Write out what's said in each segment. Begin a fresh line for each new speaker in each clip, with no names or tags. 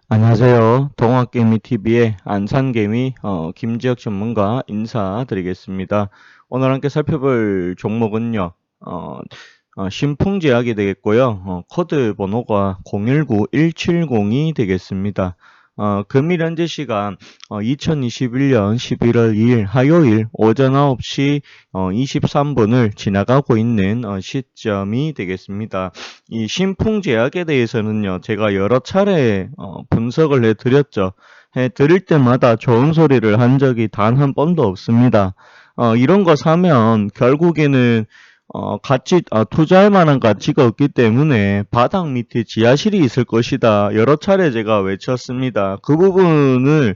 안녕하세요. 동학개미TV의 안산개미 김지혁 전문가 인사드리겠습니다. 오늘 함께 살펴볼 종목은요. 신풍제약이 되겠고요. 코드 번호가 019170이 되겠습니다. 금일 현재 시간 2021년 11월 2일 화요일 오전 9시 23분을 지나가고 있는 시점이 되겠습니다. 이 신풍제약에 대해서는요, 제가 여러 차례 분석을 해드렸죠. 해드릴 때마다 좋은 소리를 한 적이 단 한 번도 없습니다. 이런 거 사면 결국에는 투자할 만한 가치가 없기 때문에 바닥 밑에 지하실이 있을 것이다. 여러 차례 제가 외쳤습니다. 그 부분을,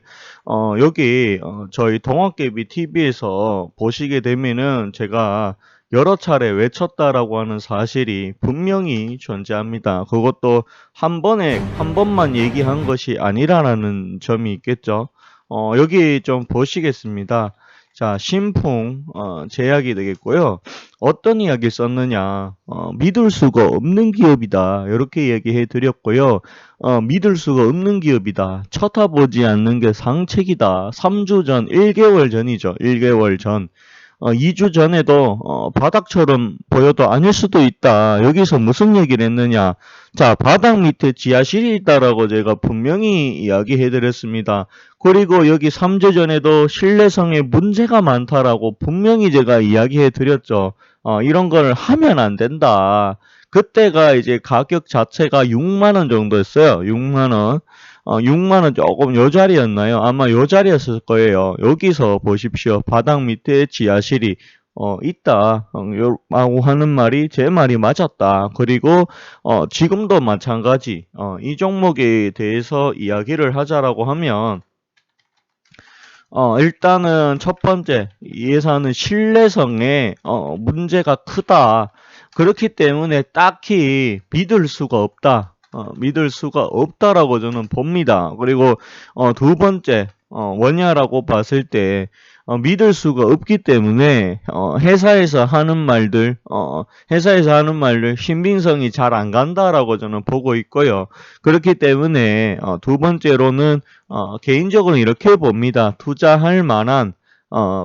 여기, 저희 동학개비 TV에서 보시게 되면은 제가 여러 차례 외쳤다라고 하는 사실이 분명히 존재합니다. 그것도 한 번만 얘기한 것이 아니라는 점이 있겠죠. 여기 좀 보시겠습니다. 자, 신풍, 제약이 되겠고요. 어떤 이야기를 썼느냐, 믿을 수가 없는 기업이다. 이렇게 얘기해 드렸고요. 믿을 수가 없는 기업이다. 쳐다보지 않는 게 상책이다. 3주 전, 1개월 전이죠. 1개월 전. 2주 전에도 바닥처럼 보여도 아닐 수도 있다. 여기서 무슨 얘기를 했느냐. 자, 바닥 밑에 지하실이 있다라고 제가 분명히 이야기해 드렸습니다. 그리고 여기 3주 전에도 신뢰성에 문제가 많다라고 분명히 제가 이야기해 드렸죠. 이런 걸 하면 안 된다. 그때가 이제 가격 자체가 6만 원 정도였어요. 6만 원. 6만 원 조금 요 자리였나요? 아마 요 자리였을 거예요. 여기서 보십시오. 바닥 밑에 지하실이 있다. 라고 하는 말이 제 말이 맞았다. 그리고 지금도 마찬가지. 이 종목에 대해서 이야기를 하자라고 하면 일단은 첫 번째, 이 회사는 신뢰성에 문제가 크다. 그렇기 때문에 딱히 믿을 수가 없다. 믿을 수가 없다라고 저는 봅니다. 그리고 두 번째, 뭐냐라고 봤을 때 믿을 수가 없기 때문에 회사에서 하는 말들 신빙성이 잘 안 간다라고 저는 보고 있고요. 그렇기 때문에 두 번째로는 개인적으로 이렇게 봅니다. 투자할 만한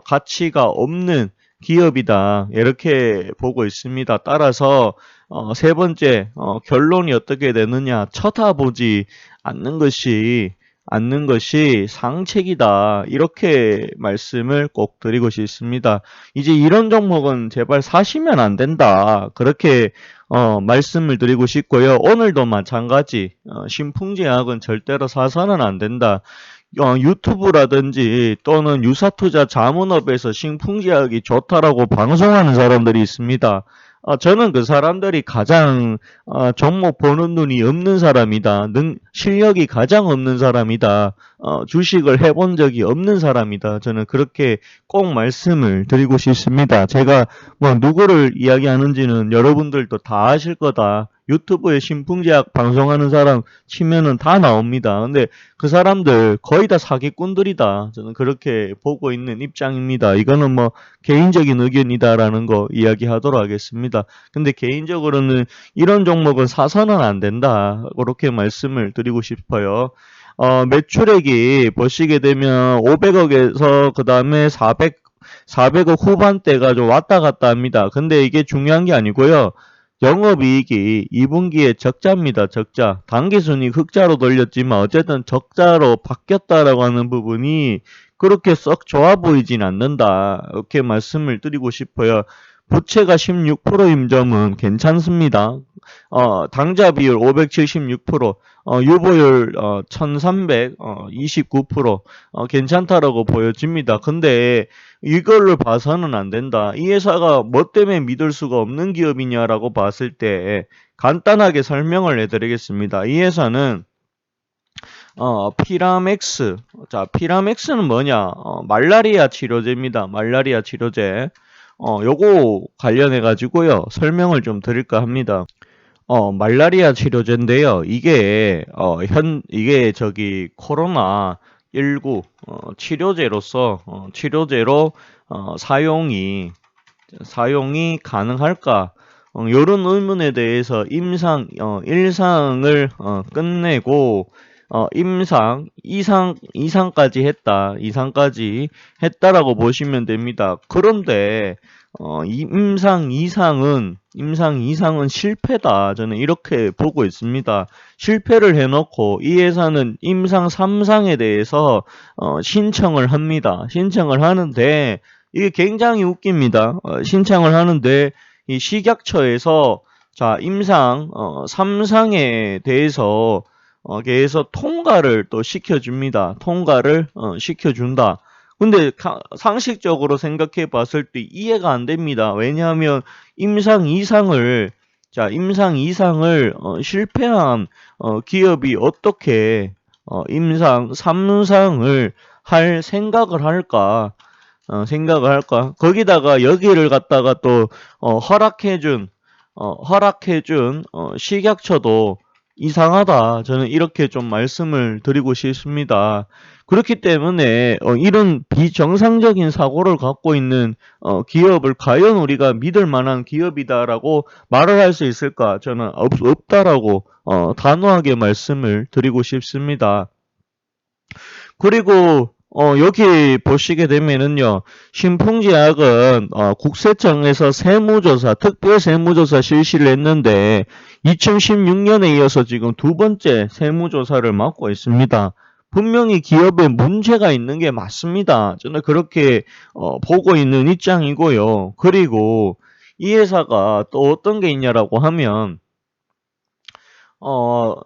가치가 없는 기업이다. 이렇게 보고 있습니다. 따라서 세 번째 결론이 어떻게 되느냐? 쳐다보지 않는 것이 상책이다. 이렇게 말씀을 꼭 드리고 싶습니다. 이제 이런 종목은 제발 사시면 안 된다. 그렇게 말씀을 드리고 싶고요. 오늘도 마찬가지 신풍제약은 절대로 사서는 안 된다. 유튜브라든지 또는 유사투자 자문업에서 신풍제약이 좋다라고 방송하는 사람들이 있습니다. 저는 그 사람들이 가장 종목 보는 눈이 없는 사람이다. 실력이 가장 없는 사람이다. 주식을 해본 적이 없는 사람이다. 저는 그렇게 꼭 말씀을 드리고 싶습니다. 제가 뭐 누구를 이야기하는지는 여러분들도 다 아실 거다. 유튜브에 신풍제약 방송하는 사람 치면은 다 나옵니다. 근데 그 사람들 거의 다 사기꾼들이다. 저는 그렇게 보고 있는 입장입니다. 이거는 뭐 개인적인 의견이다라는 거 이야기하도록 하겠습니다. 근데 개인적으로는 이런 종목은 사서는 안 된다. 그렇게 말씀을 드리고 싶어요. 매출액이 보시게 되면 500억에서 그 다음에 400억 후반대가 좀 왔다 갔다 합니다. 근데 이게 중요한 게 아니고요. 영업이익이 2분기에 적자입니다. 적자. 당기순이익 흑자로 돌렸지만 어쨌든 적자로 바뀌었다라고 하는 부분이 그렇게 썩 좋아 보이진 않는다. 이렇게 말씀을 드리고 싶어요. 부채가 16%인 점은 괜찮습니다. 당좌 비율 576%, 유보율 1329%, 괜찮다라고 보여집니다. 근데 이걸로 봐서는 안 된다. 이 회사가 뭐 때문에 믿을 수가 없는 기업이냐라고 봤을 때 간단하게 설명을 해드리겠습니다. 이 회사는 피라맥스. 자, 피라맥스는 뭐냐? 말라리아 치료제입니다. 말라리아 치료제. 요거 관련해 가지고요. 설명을 좀 드릴까 합니다. 말라리아 치료제인데요. 이게 저기 코로나 19 치료제로서 치료제로 사용이 가능할까? 요런 의문에 대해서 일상을 끝내고 임상, 이상까지 했다. 이상까지 했다라고 보시면 됩니다. 그런데, 임상 이상은 실패다. 저는 이렇게 보고 있습니다. 실패를 해놓고 이 회사는 임상 3상에 대해서, 신청을 합니다. 신청을 하는데, 이게 굉장히 웃깁니다. 신청을 하는데, 이 식약처에서 자, 임상 3상에 대해서 통과를 또 시켜줍니다. 통과를 시켜준다. 근데 상식적으로 생각해 봤을 때 이해가 안 됩니다. 왜냐하면 임상 이상을 실패한 기업이 어떻게 임상 3상을 할 생각을 할까? 거기다가 여기를 갖다가 또 허락해준 식약처도 이상하다. 저는 이렇게 좀 말씀을 드리고 싶습니다. 그렇기 때문에 이런 비정상적인 사고를 갖고 있는 기업을 과연 우리가 믿을 만한 기업이다라고 말을 할 수 있을까? 저는 없다라고 단호하게 말씀을 드리고 싶습니다. 그리고 여기 보시게 되면은요, 신풍제약은 국세청에서 세무조사, 특별 세무조사 실시를 했는데 2016년에 이어서 지금 두 번째 세무조사를 맡고 있습니다. 분명히 기업에 문제가 있는 게 맞습니다. 저는 그렇게 보고 있는 입장이고요. 그리고 이 회사가 또 어떤 게 있냐라고 하면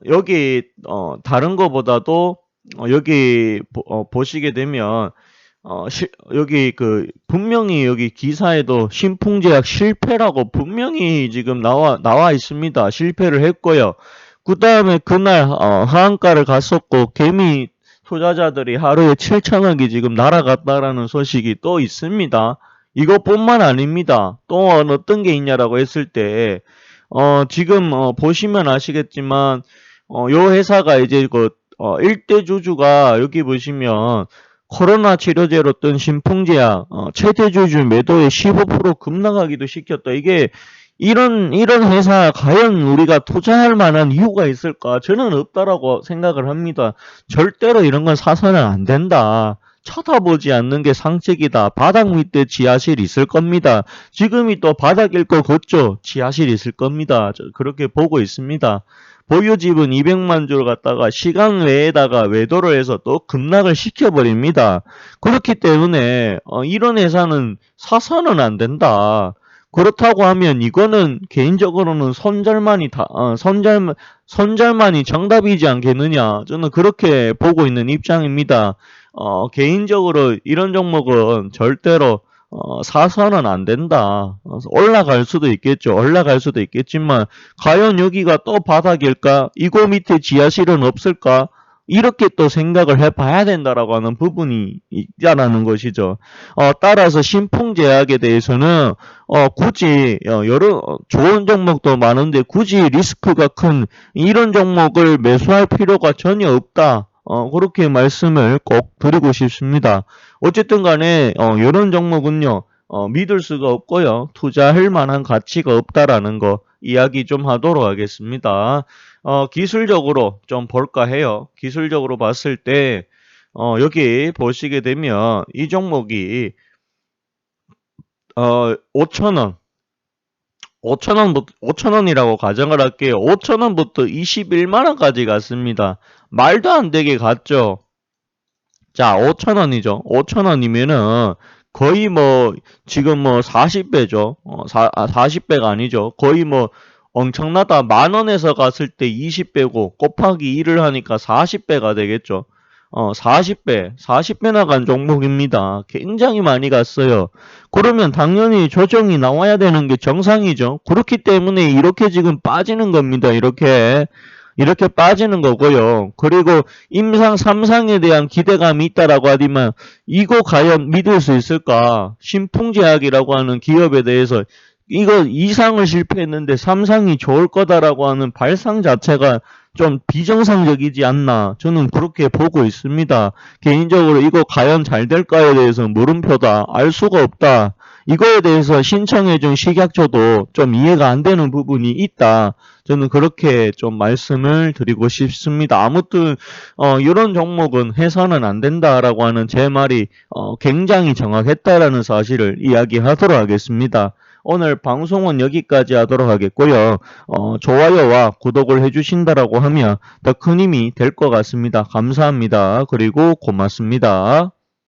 여기 다른 거보다도 여기 보시게 되면 여기 분명히 여기 기사에도 신풍제약 실패라고 분명히 지금 나와 있습니다. 실패를 했고요. 그 다음에 그날 하한가를 갔었고 개미 투자자들이 하루에 7천억이 지금 날아갔다라는 소식이 또 있습니다. 이것뿐만 아닙니다. 또 어떤 게 있냐라고 했을 때 지금 보시면 아시겠지만 요 회사가 이제 일대 주주가 여기 보시면 코로나 치료제로 뜬 신풍제약 최대 주주 매도에 15% 급락하기도 시켰다. 이게 이런 회사 과연 우리가 투자할 만한 이유가 있을까? 저는 없다라고 생각을 합니다. 절대로 이런 건 사서는 안 된다. 쳐다보지 않는 게 상책이다. 바닥 밑에 지하실 있을 겁니다. 지금이 또 바닥일 거 같죠? 지하실 있을 겁니다. 그렇게 보고 있습니다. 보유집은 200만 주를 갖다가 시간 외에다가 외도를 해서 또 급락을 시켜버립니다. 그렇기 때문에 이런 회사는 사서는 안 된다. 그렇다고 하면 이거는 개인적으로는 손절만이 정답이지 않겠느냐. 저는 그렇게 보고 있는 입장입니다. 개인적으로 이런 종목은 절대로 사서는 안 된다. 올라갈 수도 있겠죠. 올라갈 수도 있겠지만 과연 여기가 또 바닥일까? 이거 밑에 지하실은 없을까? 이렇게 또 생각을 해봐야 된다라고 하는 부분이 있다라는 것이죠. 따라서 신풍제약에 대해서는 굳이 여러 좋은 종목도 많은데 굳이 리스크가 큰 이런 종목을 매수할 필요가 전혀 없다. 그렇게 말씀을 꼭 드리고 싶습니다. 어쨌든 간에 이런 종목은요. 믿을 수가 없고요. 투자할 만한 가치가 없다라는 거 이야기 좀 하도록 하겠습니다. 기술적으로 좀 볼까 해요. 기술적으로 봤을 때 여기 보시게 되면 이 종목이 5,000원 5,000원이라고 가정을 할게요. 5,000원부터 21만원까지 갔습니다. 말도 안 되게 갔죠. 자, 5,000원이죠. 5,000원이면은 거의 지금 40배죠. 40배가 아니죠. 거의 엄청나다. 만원에서 갔을 때 20배고 곱하기 2를 하니까 40배가 되겠죠. 40배 나간 종목입니다. 굉장히 많이 갔어요. 그러면 당연히 조정이 나와야 되는 게 정상이죠. 그렇기 때문에 이렇게 지금 빠지는 겁니다. 이렇게 빠지는 거고요. 그리고 임상 3상에 대한 기대감이 있다라고 하지만 이거 과연 믿을 수 있을까? 신풍제약이라고 하는 기업에 대해서 이거 2상을 실패했는데 3상이 좋을 거다라고 하는 발상 자체가 좀 비정상적이지 않나 저는 그렇게 보고 있습니다. 개인적으로 이거 과연 잘 될까에 대해서 물음표다. 알 수가 없다. 이거에 대해서 신청해준 식약처도 좀 이해가 안 되는 부분이 있다. 저는 그렇게 좀 말씀을 드리고 싶습니다. 아무튼 이런 종목은 해서는 안 된다라고 하는 제 말이 굉장히 정확했다라는 사실을 이야기하도록 하겠습니다. 오늘 방송은 여기까지 하도록 하겠고요. 좋아요와 구독을 해주신다라고 하면 더 큰 힘이 될 것 같습니다. 감사합니다. 그리고 고맙습니다.